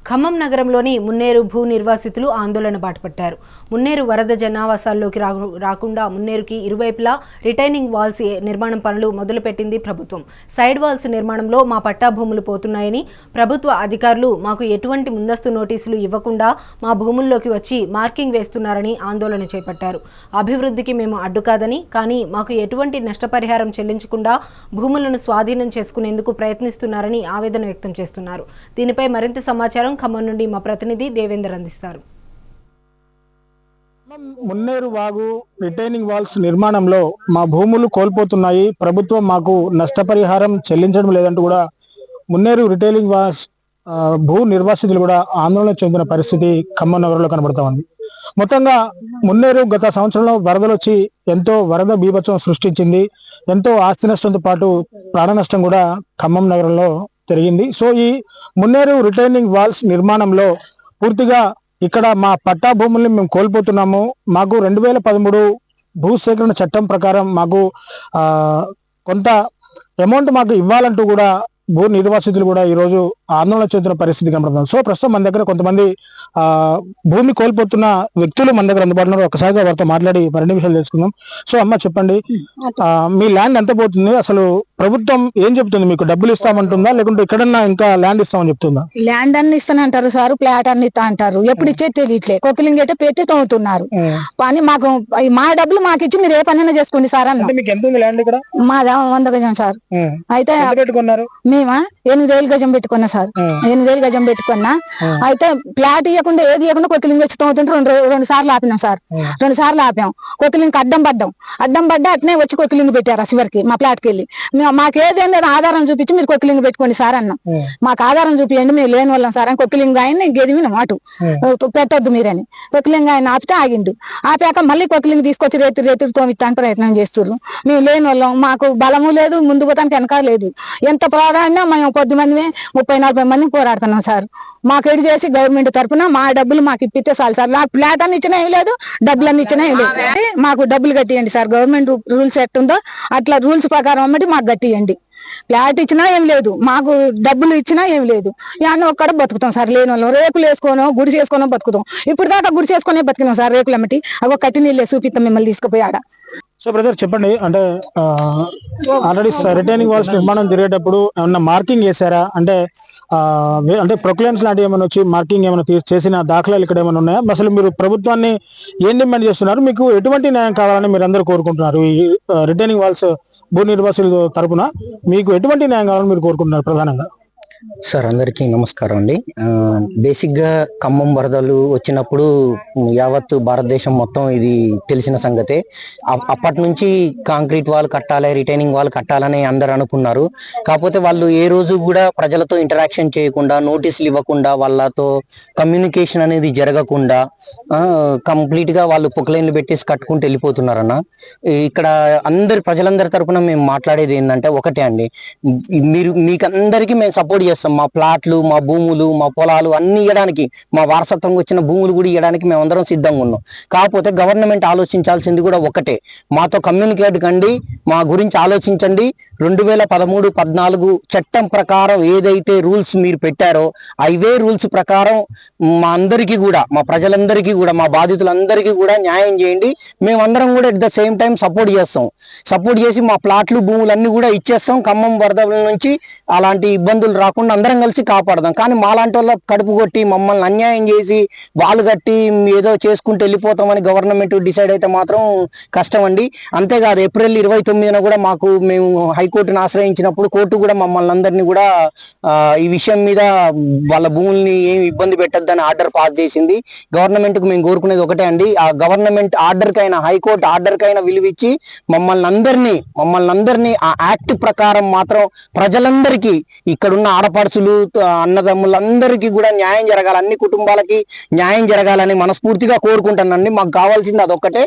ఖమ్మం నగరంలోని మున్నేరు భూ నిర్వాసితులు ఆందోళన బాటపట్టారు. మున్నేరు వరద జనావాసాల్లోకి రాకుండా మున్నేరుకి ఇరువైపులా రిటైనింగ్ వాల్స్ నిర్మాణం పనులు మొదలుపెట్టింది ప్రభుత్వం. సైడ్ వాల్స్ నిర్మాణంలో మా పట్టా భూములు పోతున్నాయని, ప్రభుత్వ అధికారులు మాకు ఎటువంటి ముందస్తు నోటీసులు ఇవ్వకుండా మా భూముల్లోకి వచ్చి మార్కింగ్ వేస్తున్నారని ఆందోళన చేపట్టారు. అభివృద్ధికి మేము అడ్డు కాదని, కానీ మాకు ఎటువంటి నష్టపరిహారం చెల్లించకుండా భూములను స్వాధీనం చేసుకునేందుకు ప్రయత్నిస్తున్నారని ఆవేదన వ్యక్తం చేస్తున్నారు. దీనిపై మరింత సమాచారం ఖమ్మం నుండి మా ప్రతినిధి దేవేందర్ అందిస్తారు. మున్నేరు వాగు రిటైనింగ్ వాల్స్ నిర్మాణంలో మా భూములు కోల్పోతున్నాయి, ప్రభుత్వం మాకు నష్టపరిహారం చెల్లించడం లేదంటూ కూడా మున్నేరు రిటైనింగ్ వాల్స్ భూ నిర్వాసితులు కూడా ఆందోళన చెందిన పరిస్థితి ఖమ్మం నగరంలో కనబడతా ఉంది. మొత్తంగా మున్నేరు గత సంవత్సరంలో వరదలు వచ్చి ఎంతో వరద బీభత్సం సృష్టించింది. ఎంతో ఆస్తి నష్టంతో పాటు ప్రాణ నష్టం కూడా ఖమ్మం నగరంలో జరిగింది. సో ఈ మున్నేరు రిటైనింగ్ వాల్స్ నిర్మాణంలో పూర్తిగా ఇక్కడ మా పట్టా భూముల్ని మేము కోల్పోతున్నాము. మాకు 2013 భూసేకరణ చట్టం ప్రకారం మాకు కొంత అమౌంట్ మాకు ఇవ్వాలంటూ కూడా భూ నిర్వాసితులు కూడా ఈరోజు ఆందోళన చెందుతున్న పరిస్థితి కనబడుతుంది. సో ప్రస్తుతం మన దగ్గర కొంతమంది భూమి కోల్పోతున్న వ్యక్తులు మన దగ్గర అందుబాటులో ఒకసారిగా వారితో మాట్లాడి మరిన్ని విషయాలు తెలుసుకుందాం. సో అమ్మ చెప్పండి, మీ ల్యాండ్ ఎంత పోతుంది, అసలు ప్రభుత్వం ఏం చెప్తుంది, మీకు డబ్బులు ఇస్తామంటుందా లేకుంటే ఎక్కడన్నా ఇంకా ల్యాండ్ ఇస్తామని చెప్తుందా? ల్యాండ్ అన్ని ఇస్తానంటారు సార్, ప్లాట్ అన్ని ఇస్తా అంటారు, ఎప్పుడు ఇచ్చేది తెలియట్లే. కొకిలింగ్ అయితే పెట్టి తోముతున్నారు. కానీ మాకు మా డబ్బులు మాకు ఇచ్చి మీరు ఏ పనైనా చేసుకోండి సార్ అన్న. మీకు ఎంత ఉంది ల్యాండ్ ఇక్కడ? మాదా 100 గజం సార్. అయితే పెట్టుకున్నారు మేమా 8,000 గజం పెట్టుకున్నా సార్. 8,000 గజం పెట్టుకున్నా. అయితే ప్లాట్ ఇవ్వకుండా ఏది ఇవ్వకుండా కొకిలింగ్ వచ్చి తోముతుంటే రెండు సార్లు ఆపినాం సార్. 2 సార్లు ఆపాం. కొకిలింగ్ అడ్డం పడ్డా అట్నే వచ్చి కొకిలింగ్ పెట్టారు శివరికి మా ప్లాట్ కి వెళ్ళి. మాకు ఏదైనా ఆధారం చూపించి మీరు కొకిలింగ్ పెట్టుకోండి సార్ అన్నాం. మాకు ఆధారం చూపించండి, మేము లేని వాళ్ళం సార్ అని కొకిలింగ్ ఆయన గెదిమిన మాటు పెట్టొద్దు మీరని. కొకిలింగ్ ఆయన ఆపితే ఆగిండు. ఆపాక మళ్ళీ కొకిలింగ్ తీసుకొచ్చి రేతురు తోమిత్తాను ప్రయత్నం చేస్తున్నారు. మేము లేని వాళ్ళం, మాకు బలము లేదు, ముందు పోతానికి వెనక లేదు. ఎంత పోరాడినా మేము 10 మంది 30-40 మంది పోరాడుతున్నాం సార్. మాకు ఎడి చేసి గవర్నమెంట్ తరఫున మా డబ్బులు మాకు ఇప్పితే చాలు సార్. నాకు ప్లాట్ అన్ని ఇచ్చినా ఏం లేదు, డబ్బులు అన్ని ఇచ్చినా ఏం లేదు. మాకు డబ్బులు కట్టియండి సార్. గవర్నమెంట్ రూల్స్ ఎట్టుందో అట్లా రూల్స్ ప్రకారం అమ్మటి మాకు కట్టియండి. ప్లాట్ ఇచ్చినా ఏం లేదు, మాకు డబ్బులు ఇచ్చినా ఏం లేదు. యాన్ని ఒక్కడ బతుకుతాం సార్. లేని వాళ్ళం రేకులు వేసుకోనో గుడి చేసుకోనో బతుకుతాం. ఇప్పుడు దాకా గుడి చేసుకునే బతికినాం సార్. రేకులు అమ్మటి అగో కట్టి నీళ్ళే చూపిస్తాం మిమ్మల్ని తీసుకుపోయాడ. సో బ్రదర్ చెప్పండి, అంటే ఆల్రెడీ రిటైనింగ్ వాల్స్ నిర్మాణం జరిగేటప్పుడు ఏమన్నా మార్కింగ్ చేశారా? అంటే ప్రొక్లైన్స్ లాంటివి ఏమైనా వచ్చి మార్కింగ్ ఏమైనా చేసిన దాఖలాలు ఇక్కడ ఏమైనా ఉన్నాయా? అసలు మీరు ప్రభుత్వాన్ని ఏం డిమాండ్ చేస్తున్నారు? మీకు ఎటువంటి న్యాయం కావాలని మీరు అందరూ కోరుకుంటున్నారు? ఈ రిటైనింగ్ వాల్స్ భూ నిర్వాసుల తరపున మీకు ఎటువంటి న్యాయం కావాలని మీరు కోరుకుంటున్నారు ప్రధానంగా? సార్ అందరికీ నమస్కారం అండి. బేసిక్ గా ఖమ్మం వరదలు వచ్చినప్పుడు యావత్ భారతదేశం మొత్తం ఇది తెలిసిన సంగతే. అప్పటి నుంచి కాంక్రీట్ వాల్ కట్టాలి, రిటైనింగ్ వాల్ కట్టాలని అందరు అనుకున్నారు. కాకపోతే వాళ్ళు ఏ రోజు కూడా ప్రజలతో ఇంటరాక్షన్ చేయకుండా, నోటీసులు ఇవ్వకుండా, వాళ్ళతో కమ్యూనికేషన్ అనేది జరగకుండా కంప్లీట్ గా వాళ్ళు పొక్లైన్లు పెట్టేసి కట్టుకుంటూ వెళ్ళిపోతున్నారన్న. ఇక్కడ ప్రజలందరి తరపున మేము మాట్లాడేది ఏంటంటే ఒకటే అండి, మీకు అందరికీ మేము సపోర్ట్ చేస్తాం. మా ప్లాట్లు, మా భూములు, మా పొలాలు అన్ని ఇవ్వడానికి, మా వారసత్వంగా వచ్చిన భూములు కూడా ఇవ్వడానికి మేము అందరం సిద్ధంగా ఉన్నాం. కాకపోతే గవర్నమెంట్ ఆలోచించాల్సింది కూడా ఒకటే, మాతో కమ్యూనికేట్ కండి, మా గురించి ఆలోచించండి. 2013-14 చట్టం ప్రకారం ఏదైతే రూల్స్ మీరు పెట్టారో అవే రూల్స్ ప్రకారం మా అందరికీ కూడా, మా ప్రజలందరికీ కూడా, మా బాధితులందరికీ కూడా న్యాయం చేయండి. మేమందరం కూడా at the same time support చేస్తాం. సపోర్ట్ చేసి మా ప్లాట్లు, భూములన్నీ కూడా ఇచ్చేస్తాం. ఖమ్మం వరదల నుంచి అలాంటి ఇబ్బందులు రాకుండా అందరం కలిసి కాపాడదాం. కానీ మాలాంటి వాళ్ళ కడుపు కొట్టి మమ్మల్ని అన్యాయం చేసి వాళ్ళు కట్టి ఏదో చేసుకుంటూ వెళ్ళిపోతామని గవర్నమెంట్ డిసైడ్ అయితే మాత్రం కష్టం అండి. అంతేకాదు ఏప్రిల్ 29న కూడా మేము హైకోర్టును ఆశ్రయించినప్పుడు కోర్టు కూడా మమ్మల్ని అందరినీ కూడా ఈ విషయం మీద వాళ్ళ భూముల్ని ఏమి ఇబ్బంది పెట్టద్దని ఆర్డర్ పాస్ చేసింది. గవర్నమెంట్ కు మేము కోరుకునేది ఒకటే అండి, ఆ గవర్నమెంట్ ఆర్డర్ కైనా, హైకోర్టు ఆర్డర్ కైనా విలువిచ్చి మమ్మల్ని అందరినీ ఆ యాక్ట్ ప్రకారం మాత్రం ప్రజలందరికీ, ఇక్కడున్న ఆడపడుచులు, అన్నదమ్ములందరికీ కూడా న్యాయం జరగాలి, అన్ని కుటుంబాలకి న్యాయం జరగాలని మనస్ఫూర్తిగా కోరుకుంటానండి. మాకు కావాల్సింది అదొక్కటే.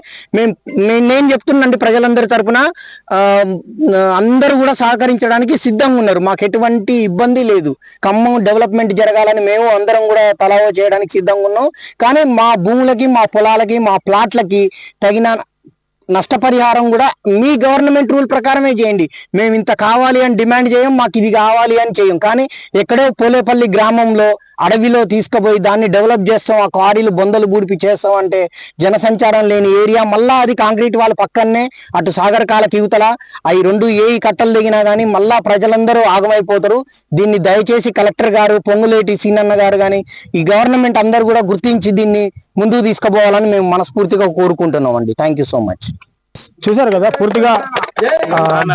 నేను చెప్తున్నాండి, ప్రజలందరి తరపున అందరూ కూడా సహకరించడానికి సిద్ధంగా ఉన్నారు. మాకు ఎటువంటి ఇబ్బంది లేదు. ఖమ్మం డెవలప్మెంట్ జరగాలని మేము అందరం కూడా తలావో చేయడానికి సిద్ధంగా ఉన్నాం. కానీ మా భూములకి, మా పొలాలకి, మా ప్లాట్లకి తగిన నష్టపరిహారం కూడా మీ గవర్నమెంట్ రూల్ ప్రకారమే చేయండి. మేము ఇంత కావాలి అని డిమాండ్ చేయం, మాకు ఇది కావాలి అని చేయం. కానీ ఎక్కడో పోలేపల్లి గ్రామంలో అడవిలో తీసుకుపోయి దాన్ని డెవలప్ చేస్తాం, ఆ క్వారీలు బొందలు బూడిపి చేస్తాం అంటే జనసంచారం లేని ఏరియా, మళ్ళా అది కాంక్రీట్ వాళ్ళ పక్కనే అటు సాగరకాలకి యువతల అవి రెండు కట్టలు దిగినా కానీ మళ్ళా ప్రజలందరూ ఆగమైపోతారు. దీన్ని దయచేసి కలెక్టర్ గారు, పొంగులేటి సీనన్న గారు కానీ ఈ గవర్నమెంట్ అందరూ కూడా గుర్తించి దీన్ని ముందుకు తీసుకుపోవాలని మేము మనస్ఫూర్తిగా కోరుకుంటున్నాం అండి. Thank you so much. చూశారు కదా, పూర్తిగా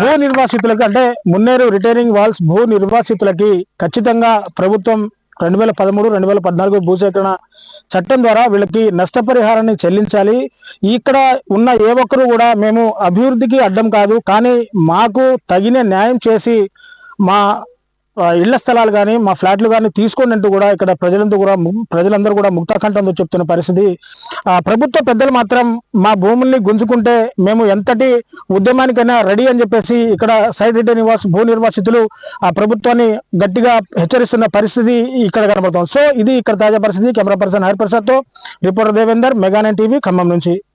భూ నిర్వాసితులకు అంటే మున్నేరు రిటైనింగ్ వాల్స్ భూ నిర్వాసితులకి ఖచ్చితంగా ప్రభుత్వం 2013-2014 భూసేకరణ చట్టం ద్వారా వీళ్ళకి నష్టపరిహారాన్ని చెల్లించాలి. ఇక్కడ ఉన్న ఏ ఒక్కరు కూడా మేము అభివృద్ధికి అడ్డం కాదు, కానీ మాకు తగిన న్యాయం చేసి మా ఇళ్ల స్థలాలు కానీ మా ఫ్లాట్లు కానీ తీసుకోండి అంటూ కూడా ఇక్కడ ప్రజలందరూ కూడా ముక్తకంఠంతో చెప్తున్న పరిస్థితి. ప్రభుత్వ పెద్దలు మాత్రం మా భూముల్ని గుంజుకుంటే మేము ఎంతటి ఉద్యమానికైనా రెడీ అని చెప్పేసి ఇక్కడ సైడ్ రిటైనింగ్ వాల్స్ భూ నిర్వాసితులు ఆ ప్రభుత్వాన్ని గట్టిగా హెచ్చరిస్తున్న పరిస్థితి ఇక్కడ కనబడుతుంది. సో ఇది ఇక్కడ తాజా పరిస్థితి. కెమెరా పర్సన్ హరిప్రసాద్ తో reporter Devender, mega 9 TV, Khammam నుంచి.